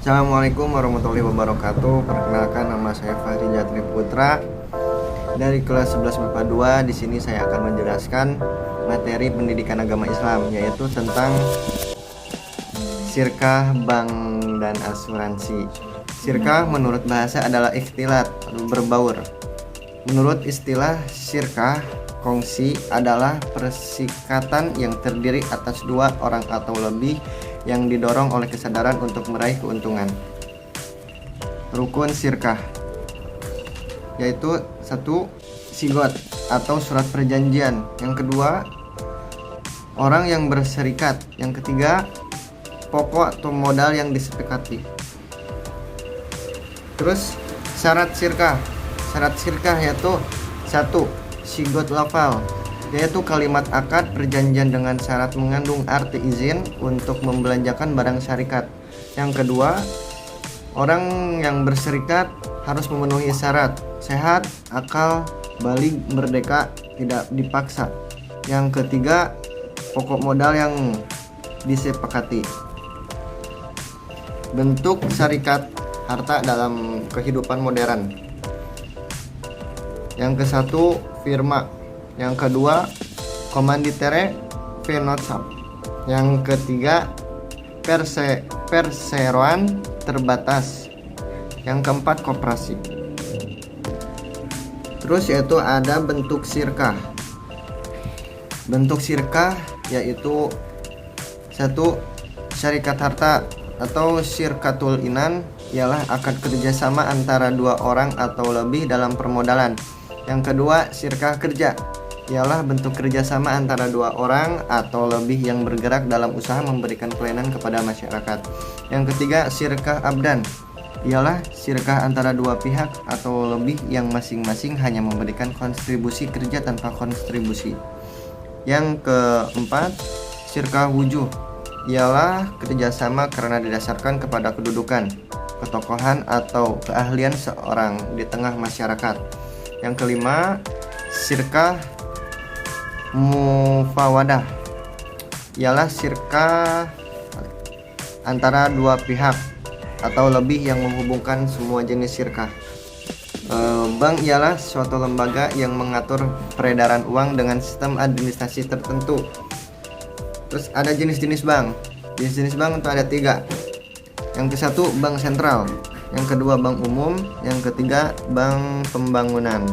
Assalamualaikum warahmatullahi wabarakatuh. Perkenalkan, nama saya Fahri Jatri Putra dari kelas 11 MIPA 2. Di sini saya akan menjelaskan materi pendidikan agama Islam, yaitu tentang syirkah, bank, dan asuransi. Syirkah menurut bahasa adalah ikhtilat, berbaur. Menurut istilah syirkah, kongsi adalah persikatan yang terdiri atas dua orang atau lebih yang didorong oleh kesadaran untuk meraih keuntungan. Rukun syirkah yaitu satu, sigot atau surat perjanjian. Yang kedua, orang yang berserikat. Yang ketiga, pokok atau modal yang disepakati. Terus syarat syirkah. Syarat syirkah yaitu satu, sigot lafal, yaitu kalimat akad perjanjian dengan syarat mengandung arti izin untuk membelanjakan barang syarikat. Yang kedua, orang yang berserikat harus memenuhi syarat sehat, akal, baligh, merdeka, tidak dipaksa. Yang ketiga, pokok modal yang disepakati. Bentuk syarikat harta dalam kehidupan modern. Yang kesatu, firma. Yang kedua, komanditere venotap. Yang ketiga, perseroan terbatas. Yang keempat, koperasi. Terus yaitu ada bentuk syirkah. Bentuk syirkah yaitu satu, syarikat harta atau syirkatul inan, ialah akad kerjasama antara dua orang atau lebih dalam permodalan. Yang kedua, syirkah kerja, ialah bentuk kerjasama antara dua orang atau lebih yang bergerak dalam usaha memberikan pelayanan kepada masyarakat. Yang ketiga, syirkah abdan, ialah syirkah antara dua pihak atau lebih yang masing-masing hanya memberikan kontribusi kerja tanpa kontribusi. Yang keempat, syirkah wujuh, ialah kerjasama karena didasarkan kepada kedudukan, ketokohan atau keahlian seorang di tengah masyarakat. Yang kelima, syirkah mufawadah, ialah syirkah antara dua pihak atau lebih yang menghubungkan semua jenis syirkah. Bank ialah suatu lembaga yang mengatur peredaran uang dengan sistem administrasi tertentu. Terus ada jenis-jenis bank. Jenis-jenis bank itu ada tiga. Yang kesatu, bank sentral. Yang kedua, bank umum. Yang ketiga, bank pembangunan.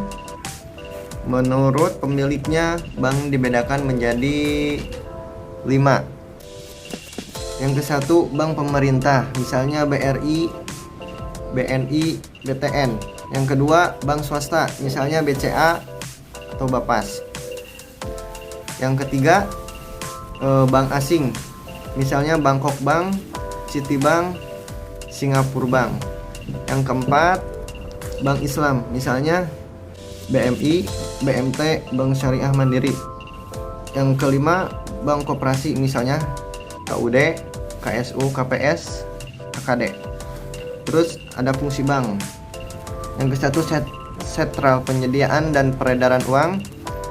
Menurut pemiliknya, bank dibedakan menjadi 5. Yang kesatu, bank pemerintah, misalnya BRI, BNI, BTN. Yang kedua, bank swasta, misalnya BCA atau Bapas. Yang ketiga, bank asing, misalnya Bangkok Bank, Citibank, Singapura Bank. Yang keempat, bank Islam, misalnya BMI, BMT, Bank Syariah Mandiri. Yang kelima, bank koperasi, misalnya KUD, KSU, KPS, KKD. Terus ada fungsi bank. Yang kesatu, sentral penyediaan dan peredaran uang.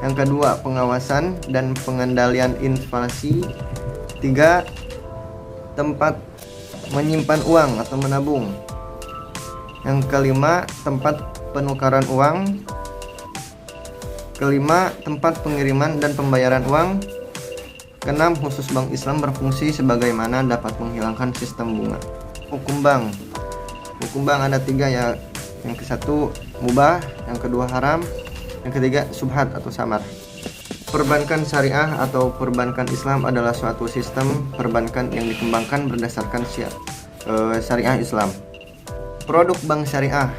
Yang kedua, pengawasan dan pengendalian inflasi. Tiga, tempat menyimpan uang atau menabung. Yang kelima, tempat penukaran uang. Kelima, tempat pengiriman dan pembayaran uang. Keenam, khusus bank Islam berfungsi sebagaimana dapat menghilangkan sistem bunga. Hukum bank. Hukum bank ada tiga ya. Yang kesatu, mubah. Yang kedua, haram. Yang ketiga, subhat atau samar. Perbankan syariah atau perbankan Islam adalah suatu sistem perbankan yang dikembangkan berdasarkan syariah Islam. Produk bank syariah.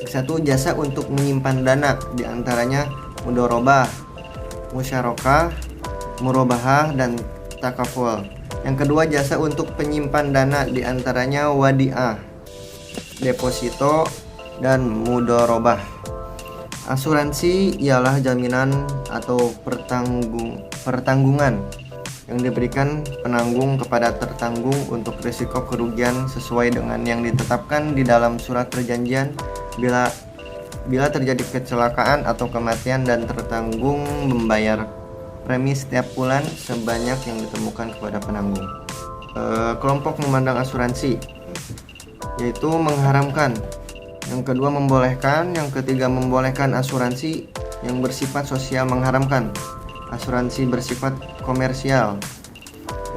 Satu, jasa untuk menyimpan dana, diantaranya mudorobah, musyarakah, murabahah, dan takaful. Yang kedua, jasa untuk penyimpan dana, diantaranya wadiah, deposito, dan mudorobah. Asuransi ialah jaminan atau pertanggungan yang diberikan penanggung kepada tertanggung untuk risiko kerugian sesuai dengan yang ditetapkan di dalam surat perjanjian bila terjadi kecelakaan atau kematian, dan tertanggung membayar premi setiap bulan sebanyak yang ditemukan kepada penanggung. Kelompok memandang asuransi. yaitu mengharamkan. Yang kedua membolehkan, yang ketiga membolehkan asuransi yang bersifat sosial, mengharamkan asuransi bersifat komersial.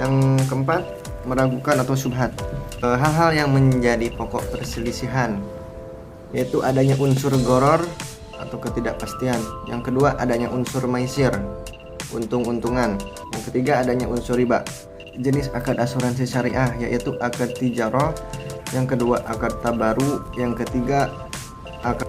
Yang keempat, meragukan atau syubhat. Hal-hal yang menjadi pokok perselisihan, yaitu adanya unsur goror atau ketidakpastian. Yang kedua adanya unsur maisir, untung-untungan. Yang ketiga adanya unsur riba. Jenis akad asuransi syariah yaitu akad tijarah, yang kedua akad tabaru, yang ketiga akad